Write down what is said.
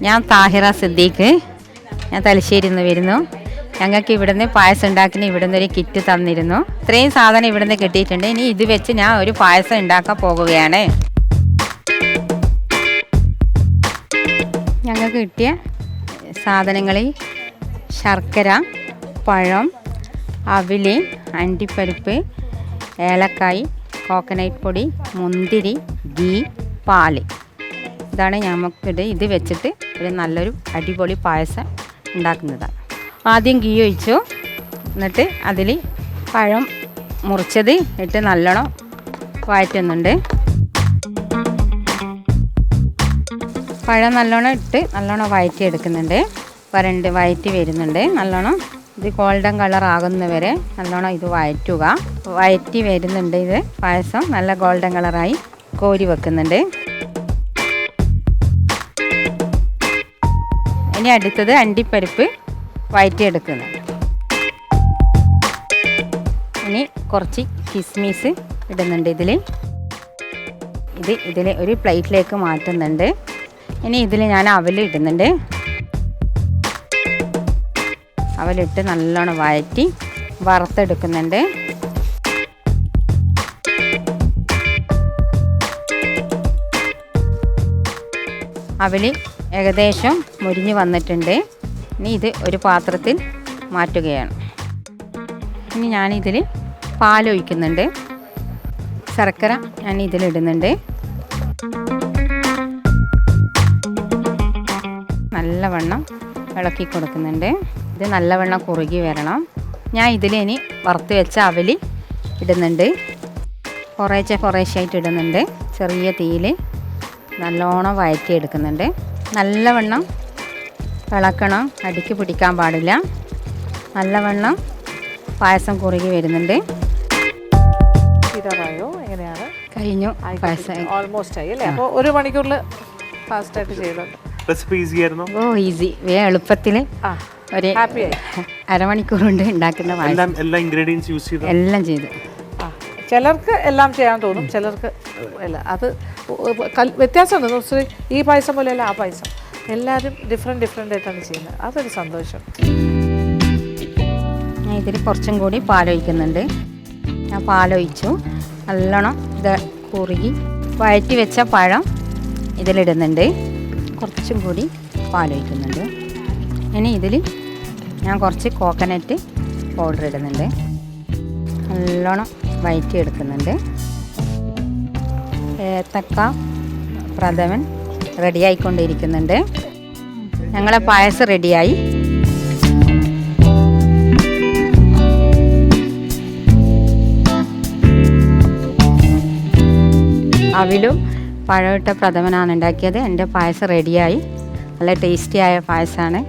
ഞാൻ താഹിറ സിദ്ദീഖ്, ഞാൻ തലശ്ശേരിയിൽ നിന്ന് വരുന്നു. ഞങ്ങൾക്ക് ഇവിടുന്ന് പായസം ഉണ്ടാക്കുന്ന ഇവിടുന്ന് ഒരു കിറ്റ് തന്നിരുന്നു. ഇത്രയും സാധനം ഇവിടുന്ന് കിട്ടിയിട്ടുണ്ട്. ഇനി ഇത് വെച്ച് ഞാൻ ഒരു പായസം ഉണ്ടാക്കാൻ പോകുകയാണ്. ഞങ്ങൾക്ക് കിട്ടിയ സാധനങ്ങളിൽ ശർക്കര, പഴം, അവില്, അണ്ടിപ്പരിപ്പ്, ഏലക്കായ്, കോക്കനട്ട് പൊടി, മുന്തിരി, ഗീ, പാല്. ഇതാണ് നമുക്കിത്. ഇത് വെച്ചിട്ട് ഒരു നല്ലൊരു അടിപൊളി പായസം ഉണ്ടാക്കുന്നതാണ്. ആദ്യം ഗീ ഒഴിച്ചു, എന്നിട്ട് അതിൽ പഴം മുറിച്ചത് ഇട്ട് നല്ലോണം വഴറ്റുന്നുണ്ട്. പഴം നല്ലോണം ഇട്ട് നല്ലോണം വഴറ്റി എടുക്കുന്നുണ്ട്. വഴറ്റി വരുന്നുണ്ട് നല്ലോണം. ഇത് ഗോൾഡൻ കളർ ആകുന്നവരെ നല്ലോണം ഇത് വഴറ്റുക. വഴറ്റി വരുന്നുണ്ട്. ഇത് പായസം നല്ല ഗോൾഡൻ കളറായി കോരി വെക്കുന്നുണ്ട്. ഇനി അടുത്തത് അണ്ടിപ്പരിപ്പ് വഴറ്റിയെടുക്കുന്നുണ്ട്. ഇനി കുറച്ച് കിസ്മിസ് ഇടുന്നുണ്ട് ഇതിൽ ഒരു പ്ലേറ്റിലേക്ക് മാറ്റുന്നുണ്ട്. ഇനി ഇതിൽ ഞാൻ അവൽ ഇടുന്നുണ്ട്. അവലിട്ട് നല്ലോണം വഴറ്റി വറുത്തെടുക്കുന്നുണ്ട്. അവൽ ഏകദേശം മുരിഞ്ഞ് വന്നിട്ടുണ്ട്. ഇനി ഇത് ഒരു പാത്രത്തിൽ മാറ്റുകയാണ്. ഇനി ഞാനിതിൽ പാലൊഴിക്കുന്നുണ്ട്. ശർക്കര ഞാൻ ഇതിലിടുന്നുണ്ട്. നല്ലവണ്ണം ഇളക്കി കൊടുക്കുന്നുണ്ട്. ഇത് നല്ലവണ്ണം കുറുകി വരണം. ഞാൻ ഇതിൽ ഇനി വറുത്ത് വെച്ച അവൽ ഇടുന്നുണ്ട്. കുറേശ്ശായിട്ട് ഇടുന്നുണ്ട്. ചെറിയ തീയിൽ നല്ലോണം വഴറ്റിയെടുക്കുന്നുണ്ട്. നല്ലവണ്ണം ഇളക്കണം, അടിക്ക് പിടിക്കാൻ പാടില്ല. നല്ലവണ്ണം പായസം കുറുകി വരുന്നുണ്ട്. ഇതായോ എങ്ങനെയാണ്? കഴിഞ്ഞു പായസം. ഓൾമോസ്റ്റ് ആയി അല്ലേ? അപ്പോൾ 1 മണിക്കൂറിൽ ഫാസ്റ്റായിട്ട് ചെയ്തത്. റെസിപ്പി ഈസി ആയിരുന്നു. ഈസി, എളുപ്പത്തിൽ ഒരു അരമണിക്കൂർ കൊണ്ട് ഉണ്ടാക്കുന്ന പായസം. എല്ലാ ഇൻഗ്രീഡിയൻസ് യൂസ് ചെയ്തു, എല്ലാം ചെയ്തു. ചിലർക്ക് എല്ലാം ചെയ്യാൻ തോന്നും, ചിലർക്ക് അല്ല. അത് വ്യത്യാസമുണ്ട്. ഈ പായസം പോലെയല്ല ആ പായസം. എല്ലാവരും ഡിഫറെൻ്റ് ആയിട്ടാണ് ചെയ്യുന്നത്. അതൊരു സന്തോഷം. ഞാൻ ഇതിൽ കുറച്ചും കൂടി പാലൊഴിക്കുന്നുണ്ട്. ഞാൻ പാലൊഴിച്ചു. നല്ലോണം ഇത് കുറുകി വഴറ്റി വെച്ച പഴം ഇതിലിടുന്നുണ്ട്. കുറച്ചും കൂടി പാലൊഴിക്കുന്നുണ്ട്. ഇനി ഇതിൽ ഞാൻ കുറച്ച് കോക്കനട്ട് പൗഡർ ഇടുന്നുണ്ട്. നല്ലോണം വഴറ്റിയെടുക്കുന്നുണ്ട്. ഏത്തക്ക പ്രഥമൻ റെഡിയായിക്കൊണ്ടിരിക്കുന്നുണ്ട്. ഞങ്ങളെ പായസം റെഡിയായി. അവിലും പഴമിട്ട പ്രഥമനാണ് ഉണ്ടാക്കിയത്. എൻ്റെ പായസം റെഡിയായി. നല്ല ടേസ്റ്റിയായ പായസമാണ്.